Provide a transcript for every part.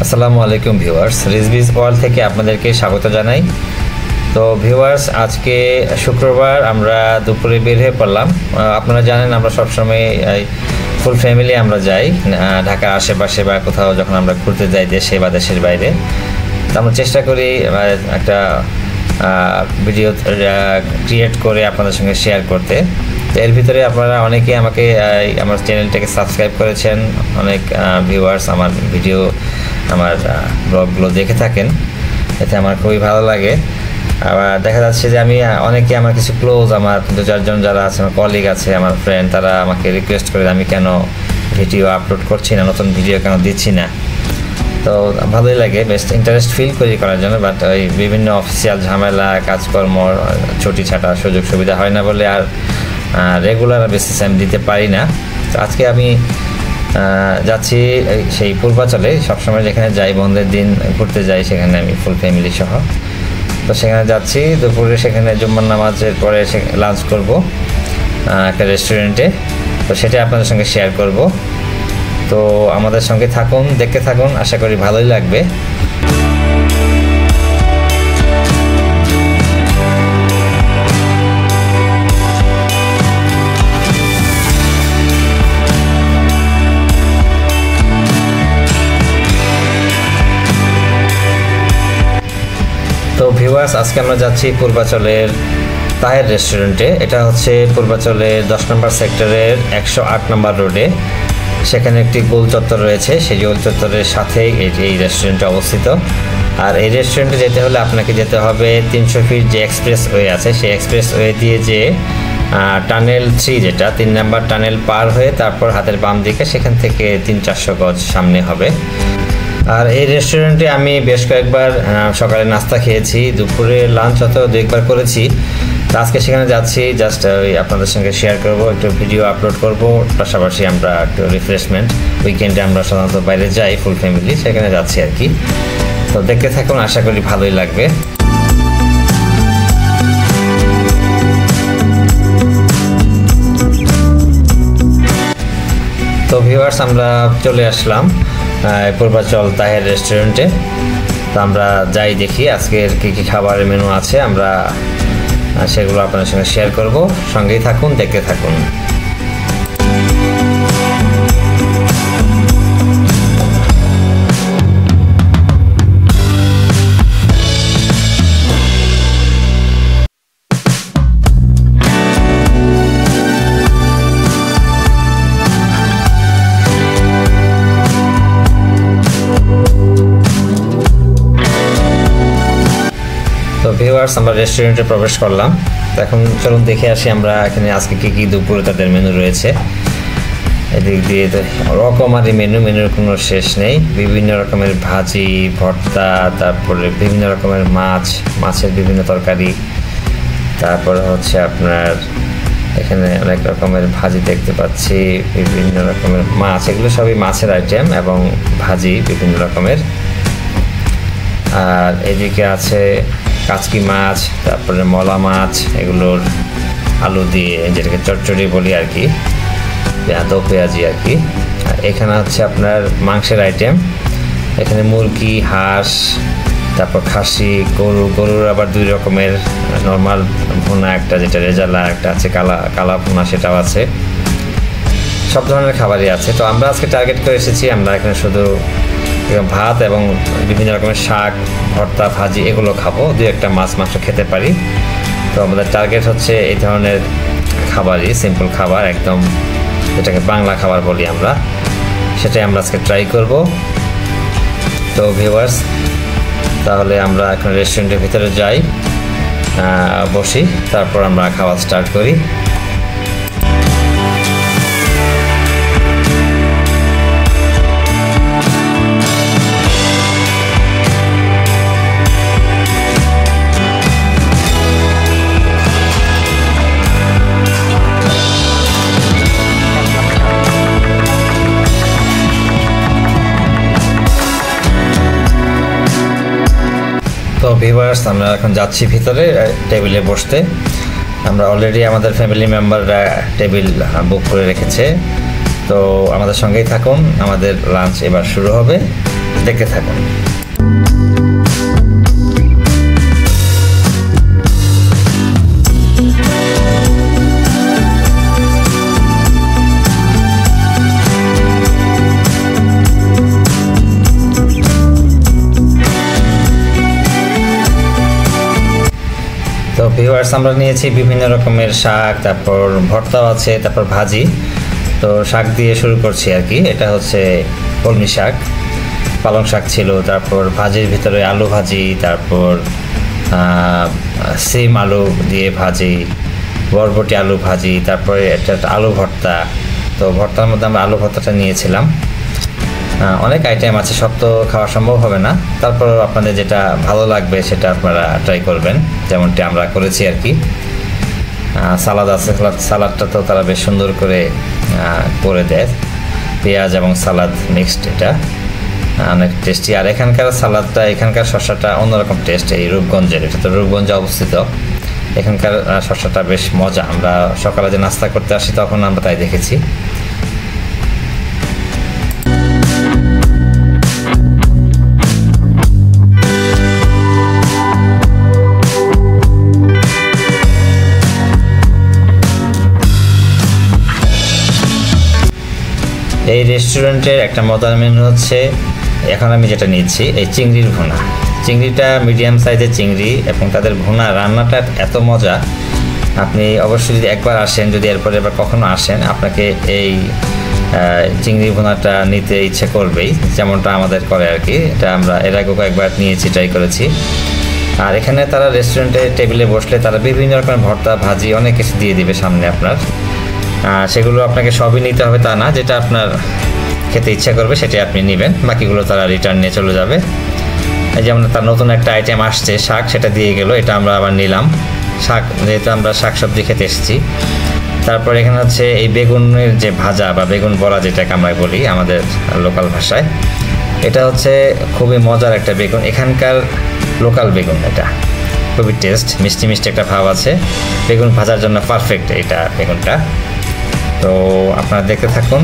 আসসালামু আলাইকুম viewers, রিজভিস world থেকে আপনাদেরকে স্বাগত জানাই। তো ভিউয়ার্স, আজকে শুক্রবার আমরা দুপুরে বের হয়ে পড়লাম। আপনারা জানেন আমরা সবসময় ফুল ফ্যামিলি আমরা যাই ঢাকার আশেপাশে বা কোথাও যখন আমরা ঘুরতে যাই দেশে বা দেশের বাইরে। তো আমরা চেষ্টা করি একটা ভিডিও ক্রিয়েট করে আপনাদের সঙ্গে শেয়ার করতে। তো এর ভিতরে আপনারা অনেকেই আমাকে আমার চ্যানেলটাকে সাবস্ক্রাইব করেছেন, অনেক ভিউয়ার্স আমার ভিডিও আমার ব্লগগুলো দেখে থাকেন, এতে আমার খুবই ভালো লাগে। আবার দেখা যাচ্ছে যে আমি অনেকে আমার কিছু ক্লোজ আমার 2-4 জন যারা আছে, আমার কলিগ আছে, আমার ফ্রেন্ড, তারা আমাকে রিকোয়েস্ট করে আমি কেন ভিডিও আপলোড করছি না, নতুন ভিডিও কেন দিচ্ছি না। তো ভালোই লাগে, বেশ ইন্টারেস্ট ফিল করার জন্য। বাট ওই বিভিন্ন অফিসিয়াল ঝামেলা, কাজকর্ম, ছুটি ছাটা সুযোগ সুবিধা হয় না বলে আর রেগুলার বেসিসে আমি দিতে পারি না। তো আজকে আমি যাচ্ছি সেই পূর্বাচলে, সবসময় যেখানে যাই বন্ধের দিন ঘুরতে যাই, সেখানে আমি ফুল ফ্যামিলি সহ। তো সেখানে যাচ্ছি দুপুরে, সেখানে জুম্মার নামাজের পরে লাঞ্চ করব একটা রেস্টুরেন্টে। তো সেটা আপনাদের সঙ্গে শেয়ার করব। তো আমাদের সঙ্গে থাকুন, দেখতে থাকুন, আশা করি ভালোই লাগবে। তো ভিউয়ার্স, আজকে আমরা যাচ্ছি পূর্বাচলের তাহের রেস্টুরেন্টে। এটা হচ্ছে পূর্বাচলের 10 নম্বর সেক্টরের 108 নম্বর রোডে। সেখানে একটি গোল চত্বর রয়েছে, সেই গোল চত্বরের সাথেই এই রেস্টুরেন্টটা অবস্থিত। আর এই রেস্টুরেন্টে যেতে হলে আপনাকে যেতে হবে 300 ফিট যে এক্সপ্রেস ওয়ে আছে, সেই এক্সপ্রেস ওয়ে দিয়ে যে টানেল 3, যেটা 3 নম্বর টানেল পার হয়ে তারপর হাতের বাম দিকে, সেখান থেকে 300-400 গজ সামনে হবে। আর এই রেস্টুরেন্টে আমি বেশ কয়েকবার সকালে নাস্তা খেয়েছি, দুপুরে লাঞ্চ হয়তো 2-1বার করেছি। তো আজকে সেখানে যাচ্ছি, জাস্ট ওই আপনাদের সঙ্গে শেয়ার করব, একটু ভিডিও আপলোড করব, পাশাপাশি আমরা একটু রিফ্রেশমেন্ট, উইকেন্ডে আমরা সাধারণত বাইরে যাই ফুল ফ্যামিলি, সেখানে যাচ্ছি আর কি। তো দেখতে থাকুন, আশা করি ভালোই লাগবে। তো ভিউয়ার্স, আমরা চলে আসলাম পূর্বাচল তাহের রেস্টুরেন্টে। তো আমরা যাই, দেখি আজকের কী কী খাবারের মেনু আছে, আমরা সেগুলো আপনাদের সঙ্গে শেয়ার করব। সঙ্গেই থাকুন, দেখতে থাকুন। তো ভিউয়ার্স, আমরা রেস্টুরেন্টে প্রবেশ করলাম। তো এখন চলুন দেখে আসি আমরা এখানে আজকে কী কী দুপুরে তাদের মেনু রয়েছে। এদিক দিয়ে তো রকমারি মেনুর কোনো শেষ নেই, বিভিন্ন রকমের ভাজি, ভর্তা, তারপরে বিভিন্ন রকমের মাছের বিভিন্ন তরকারি, তারপরে হচ্ছে আপনার এখানে অনেক রকমের ভাজি দেখতে পাচ্ছি, বিভিন্ন রকমের মাছ, এগুলো সবই মাছের আইটেম এবং ভাজি বিভিন্ন রকমের। আর এদিকে আছে কাচকি মাছ, তারপরে মলা মাছ, এগুলোর আলু দিয়ে যেটাকে চচ্চড়ি বলি আর কি, দো পেঁয়াজি আর কি। এখানে হচ্ছে আপনার মাংসের আইটেম, এখানে মুরগি, হাঁস, তারপর খাসি, গরুর আবার 2 রকমের, নর্মাল ভুনা একটা যেটা রেজালা, একটা আছে কালা ভুনা, সেটাও আছে। সব ধরনের খাবারই আছে। তো আমরা আজকে টার্গেট করে এসেছি, আমরা এখানে শুধু ভাত এবং বিভিন্ন রকমের শাক, ভর্তা, ভাজি এগুলো খাবো, 2-1টা মাংস খেতে পারি। তো আমাদের টার্গেট হচ্ছে এই ধরনের খাবারই, সিম্পল খাবার একদম, যেটাকে বাংলা খাবার বলি আমরা, সেটাই আমরা আজকে ট্রাই করব। তো ভিউয়ার্স, তাহলে আমরা এখন রেস্টুরেন্টের ভিতরে যাই, বসি, তারপর আমরা খাওয়া স্টার্ট করি। তো ভিউয়ার্স, আমরা এখন যাচ্ছি ভিতরে টেবিলে বসতে। আমরা অলরেডি আমাদের ফ্যামিলি মেম্বাররা টেবিল বুক করে রেখেছে। তো আমাদের সঙ্গেই থাকুন, আমাদের লাঞ্চ এবার শুরু হবে। দেখতে থাকুন। তো ভিউয়ার্স, আমরা নিয়েছি বিভিন্ন রকমের শাক, তারপর ভর্তাও আছে, তারপর ভাজি। তো শাক দিয়ে শুরু করছি আর কি। এটা হচ্ছে কলমি শাক, পালং শাক ছিল, তারপর ভাজির ভিতরে আলু ভাজি, তারপর সিম আলু দিয়ে ভাজি, বরবটি আলু ভাজি, তারপরে একটা আলু ভর্তা। তো ভর্তার মধ্যে আমরা আলু ভর্তাটা নিয়েছিলাম। অনেক আইটেম আছে, সব তো খাওয়া সম্ভব হবে না, তারপর আপনাদের যেটা ভালো লাগবে সেটা আপনারা ট্রাই করবেন, যেমনটি আমরা করেছি আর কি। সালাদ আছে, সালাদটা তো তারা বেশ সুন্দর করে দেয়, পেঁয়াজ এবং সালাদ মিক্সড, এটা অনেক টেস্টি। আর এখানকার সালাদটা, এখানকার শসাটা অন্যরকম টেস্ট। এই রূপগঞ্জের, এটা তো রূপগঞ্জে অবস্থিত, এখানকার শসাটা বেশ মজা। আমরা সকালে যে নাস্তা করতে আসি তখন আমরা তাই দেখেছি। এই রেস্টুরেন্টের একটা মজার মেনু হচ্ছে, এখন আমি যেটা নিচ্ছি, এই চিংড়ির ভুনা। চিংড়িটা মিডিয়াম সাইজের চিংড়ি, এবং তাদের ভুনা রান্নাটা এত মজা। আপনি অবশ্যই যদি একবার আসেন, যদি এরপরে এবার কখনো আসেন, আপনাকে এই চিংড়ি ভুনাটা নিতে ইচ্ছে করবেই, যেমনটা আমাদের করে আর কি। এটা আমরা এর আগে কয়েকবার নিয়েছি, ট্রাই করেছি। আর এখানে তারা রেস্টুরেন্টে টেবিলে বসলে তারা বিভিন্ন রকমের ভর্তা, ভাজি, অনেক কিছু দিয়ে দিবে সামনে আপনার। সেগুলো আপনাকে সবই নিতে হবে তা না, যেটা আপনার খেতে ইচ্ছা করবে সেটাই আপনি নেবেন, বাকিগুলো তারা রিটার্ন নিয়ে চলে যাবে। যেমন তার নতুন একটা আইটেম আসছে শাক, সেটা দিয়ে গেল, এটা আমরা আবার নিলাম। শাক, যেহেতু আমরা শাক সবজি খেতে এসেছি। তারপর এখানে হচ্ছে এই বেগুনের যে ভাজা বা বেগুন বড়া, যেটাকে আমরা বলি আমাদের লোকাল ভাষায়, এটা হচ্ছে খুবই মজার একটা বেগুন, এখানকার লোকাল বেগুন। এটা খুবই টেস্ট, মিষ্টি মিষ্টি একটা ভাব আছে, বেগুন ভাজার জন্য পারফেক্ট এটা বেগুনটা। তো আপনারা দেখতে থাকুন।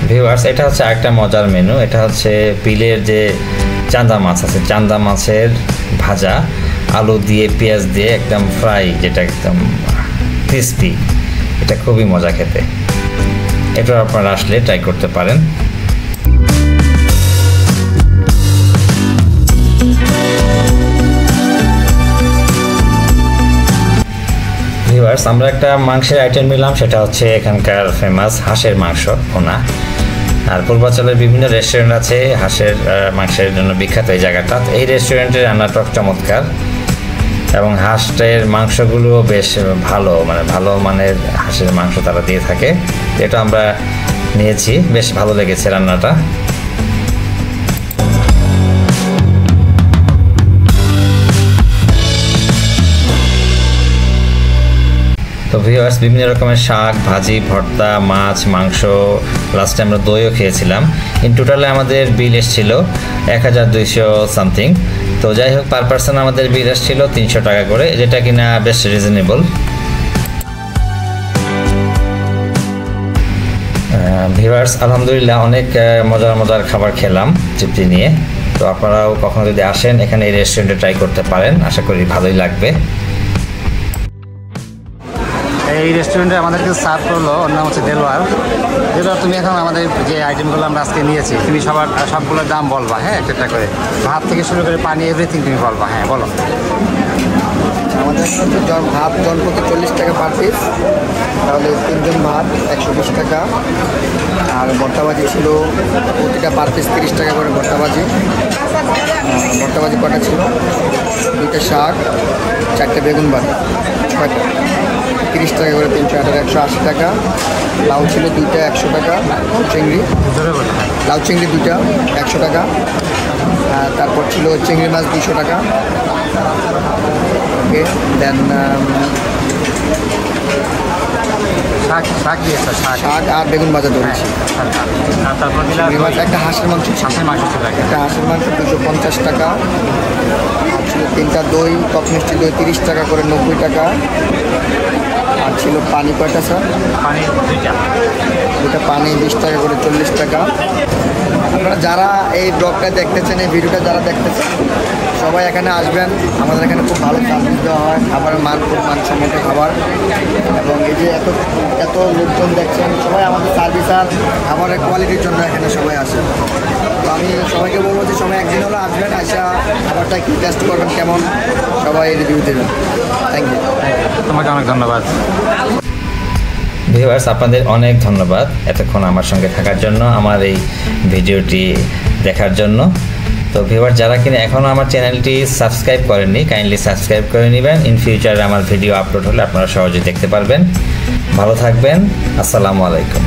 ভিউয়ার্স, এটা হচ্ছে আরেকটা মজার মেনু। এটা হচ্ছে বিলের যে চান্দা মাছ আছে, চান্দা মাছের ভাজা, আলু দিয়ে, পেঁয়াজ দিয়ে একদম ফ্রাই, যেটা একদম ক্রিস্পি। এটা খুবই মজা খেতে, এটা আপনারা আসলে ট্রাই করতে পারেন। ভিউয়ার্স, আমরা একটা মাংসের আইটেম নিলাম, সেটা হচ্ছে এখানকার ফেমাস হাঁসের মাংস ভুনা। আর পূর্বাঞ্চলের বিভিন্ন রেস্টুরেন্ট আছে হাঁসের মাংসের জন্য বিখ্যাত এই জায়গাটা। এই রেস্টুরেন্টের রান্নাটা চমৎকার, এবং হাঁসের মাংসগুলো বেশ ভালো, মানে ভালো মানের হাঁসের মাংস তারা দিয়ে থাকে। এটা আমরা নিয়েছি, বেশ ভালো লেগেছে রান্নাটা। তো ভিউয়ার্স, বিভিন্ন রকমের শাক, ভাজি, ভর্তা, মাছ, মাংস, লাস্টে আমরা দইও খেয়েছিলাম। ইন টোটালে আমাদের বিল এসেছিল 1200 সামথিং। তো যাই হোক, পার পার্সন আমাদের বিল এসেছিল 300 টাকা করে, যেটা কিনা বেশ রিজনেবল। ভিউয়ার্স, আলহামদুলিল্লাহ অনেক মজার মজার খাবার খেলাম তৃপ্তি নিয়ে। তো আপনারাও কখনো যদি আসেন এখানে এই রেস্টুরেন্টে ট্রাই করতে পারেন, আশা করি ভালোই লাগবে। এই রেস্টুরেন্টে আমাদেরকে সার্ভ করলো, ওর নাম হচ্ছে দেলোয়ার। দেলোয়ার, তুমি এখন আমাদের যে আইটেমগুলো আমরা আজকে নিয়েছি, তুমি সবগুলোর দাম বলবা, হ্যাঁ, একটা করে। ভাত থেকে শুরু করে পানি, এভরিথিং তুমি বলবা, হ্যাঁ বলো। আমাদের ভাত জনপ্রতি 40 টাকা পার পিস, তাহলে 3 জন ভাত 120 টাকা। আর ভর্তাবাজি ছিল প্রতিটা পার পিস 30 টাকা করে ভর্তাবাজি। ভর্তাবাজি কটা ছিল? 2টা শাক, 4টে বেগুন ভাজা, 6টা, 30 টাকা করে, 300, 180 টাকা। লাউ ছিল 2টা 100 টাকা, চিংড়ি, লাউ চিংড়ি 2টা 100 টাকা। তারপর ছিল চিংড়ি মাছ 200 টাকা। ওকে, দেন শাক দিয়েছে, শাক আর বেগুন ভাজা ধরেছি। তারপর একটা হাঁসের মাংস, হাঁসের মাংস ছিল, একটা হাঁসের মাংস 250 টাকা। ছিল 3টা দই, টক মিষ্টি দই 30 টাকা করে 90 টাকা। আর ছিল পানি কয়টা স্যার? পানি 2টা পানি 20 টাকা করে 40 টাকা। আপনারা যারা এই ব্লগটা দেখতেছেন, এই ভিডিওটা যারা দেখতেছেন, সবাই এখানে আসবেন। আমাদের এখানে খুব ভালো সার্ভিস দেওয়া হয়, খাবারের মান খুব মানসম্মত খাবার। এবং এই যে এত লোকজন দেখছেন, সবাই আমাদের সার্ভিস আর খাবারের কোয়ালিটির জন্য এখানে সবাই আসে। তো আমি সবাইকে বলবো যে সবাই একদিন হলো আসবেন, আসা খাবারটা একটু টেস্ট করবেন কেমন, সবাই রিভিউ দেবেন। Thank you. তোমাকে অনেক ধন্যবাদ। ভিউয়ার্স, আপনাদের অনেক ধন্যবাদ এতক্ষণ আমার সঙ্গে থাকার জন্য, আমার এই ভিডিওটি দেখার জন্য। তো ভিউয়ার্স, যারা কিনা এখনও আমার চ্যানেলটি সাবস্ক্রাইব করেননি, কাইন্ডলি সাবস্ক্রাইব করে নেবেন। ইন ফিউচারে আমার ভিডিও আপলোড হলে আপনারা সহজে দেখতে পারবেন। ভালো থাকবেন। আসসালামু আলাইকুম।